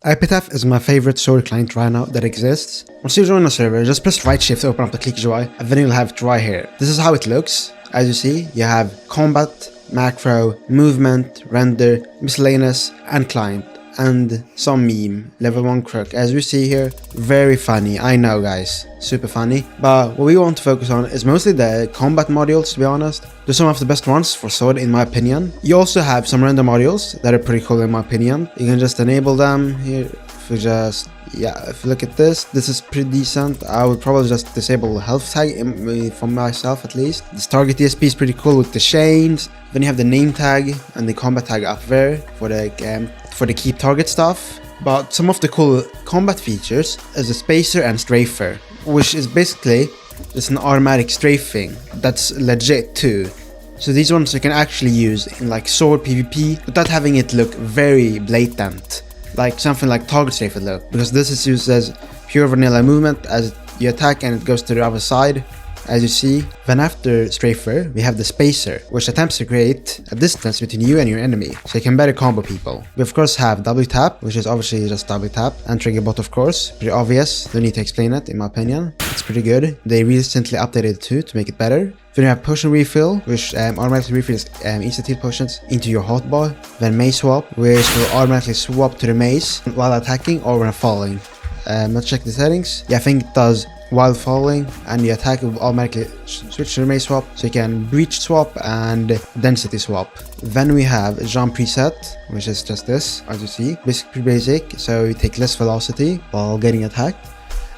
Epitaph is my favorite sword client right now that exists. Once you join a server, just press right shift to open up the click UI, and then you'll have it right here. This is how it looks. As you see, you have combat, macro, movement, render, miscellaneous, and client. And some meme, level 1 crook. As you see here, very funny, I know guys, super funny. But what we want to focus on is mostly the combat modules, to be honest. They're some of the best ones for sword in my opinion. You also have some render modules that are pretty cool in my opinion. You can just enable them here. If you just, if you look at this is pretty decent. I would probably just disable the health tag for myself at least. This target DSP is pretty cool with the chains. Then you have the name tag and the combat tag up there for the keep target stuff. But some of the cool combat features is the spacer and strafer, which is basically just an automatic strafing that's legit too. So these ones you can actually use in like sword PvP without having it look very blatant, like something like target strafe would look, because this is used as pure vanilla movement as you attack and it goes to the other side, as you see. Then after strafer, we have the spacer, which attempts to create a distance between you and your enemy, so you can better combo people. We of course have W tap, which is obviously just W tap, and trigger bot of course, pretty obvious, don't need to explain it in my opinion. It's pretty good. They recently updated it too to make it better. Then you have potion refill, which automatically refills instant heal potions into your hotbar. Then mace swap, which will automatically swap to the mace while attacking or when falling. Let's check the settings. Yeah, I think it does while falling, and the attack will automatically switch to the mace swap, so you can breach swap and density swap. Then we have jump preset, which is just this, as you see, pretty basic, so you take less velocity while getting attacked.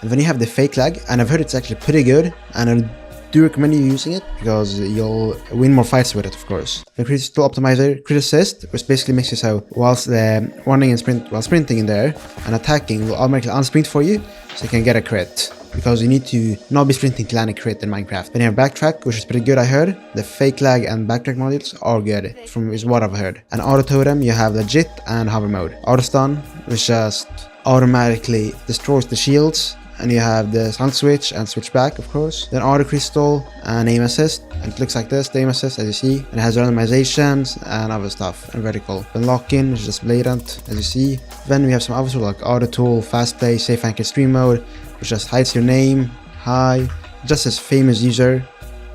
And then you have the fake lag, and I've heard it's actually pretty good, and I do recommend you using it because you'll win more fights with it, of course. The critical optimizer, crit assist, which basically makes it so whilst running and sprint while sprinting in there and attacking will automatically unsprint for you, so you can get a crit. Because you need to not be sprinting to land a crit in Minecraft. Then you have backtrack, which is pretty good I heard. The fake lag and backtrack modules are good, from is what I've heard. And auto totem, you have legit and hover mode. Auto stun, which just automatically destroys the shields. And you have the sound switch and switch back, of course. Then auto crystal and aim assist, and it looks like this, the aim assist, as you see. And it has randomizations and other stuff, and vertical. Then lock-in, which is just blatant, as you see. Then we have some other tools like auto tool, fast play, safe anchor stream mode, which just hides your name, hi, just as famous user.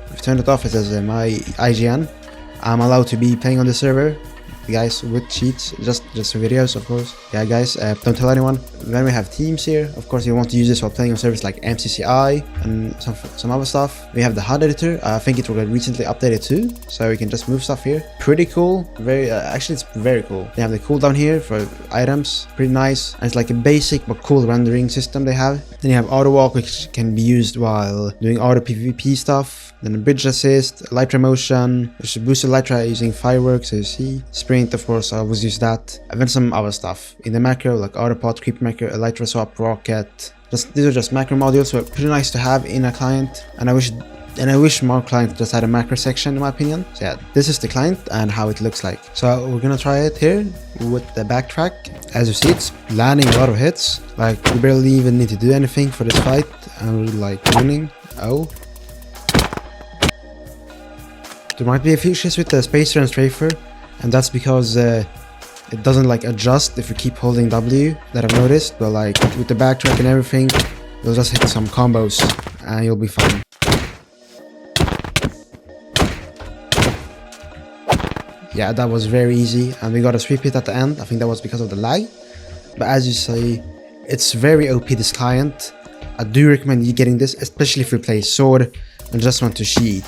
If you turn it off, it says my IGN. I'm allowed to be playing on the server, guys, with cheats, just for videos, of course. Yeah, guys, don't tell anyone. Then we have teams here. Of course, you want to use this while playing on servers like MCCI and some other stuff. We have the HUD editor. I think it was recently updated too, so you can just move stuff here. Pretty cool. Very actually, it's very cool. They have the cooldown here for items. Pretty nice. And it's like a basic but cool rendering system they have. Then you have auto walk, which can be used while doing auto PvP stuff. Then a bridge assist, elytra motion, which boosts the elytra using fireworks, as you see. Sprint, of course, I always use that. And then some other stuff in the macro, like autopod, creep macro, elytra swap, rocket. These are just macro modules, so pretty nice to have in a client. And I wish more clients just had a macro section, in my opinion. So yeah, this is the client and how it looks like. So we're gonna try it here with the backtrack. As you see, it's landing a lot of hits. Like, we barely even need to do anything for this fight, and we're like winning. Oh. There might be a few issues with the spacer and strafer, and that's because it doesn't like adjust if you keep holding W, that I've noticed. But like with the backtrack and everything, you'll just hit some combos and you'll be fine. Yeah, that was very easy, and we got a 3-pit at the end. I think that was because of the lag. But as you see, it's very OP, this client. I do recommend you getting this, especially if you play sword and just want to cheat.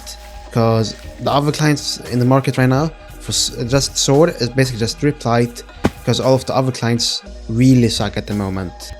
Because the other clients in the market right now for just sword is basically just strip light, because all of the other clients really suck at the moment.